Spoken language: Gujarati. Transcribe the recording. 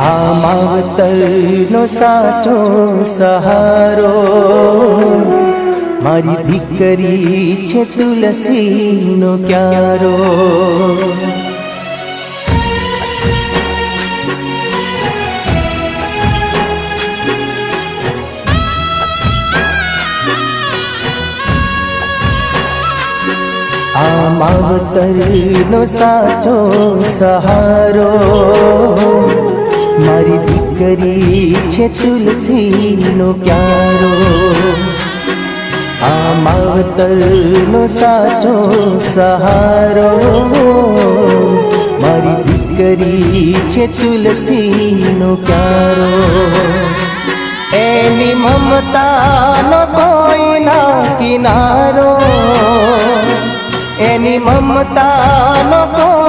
આ માવતરનો સાચો સહારો મારી દીકરી છે તુલસીનો ક્યારો। આ માવતરનો સાચો સહારો મારી દીકરી છે તુલસીનો ક્યારો। આ માવતરનો સાચો સહારો મારી દીકરી છે તુલસીનો ક્યારો। એની મમતાનો કોઈ ના કિનારો, એની મમતાનો કોઈ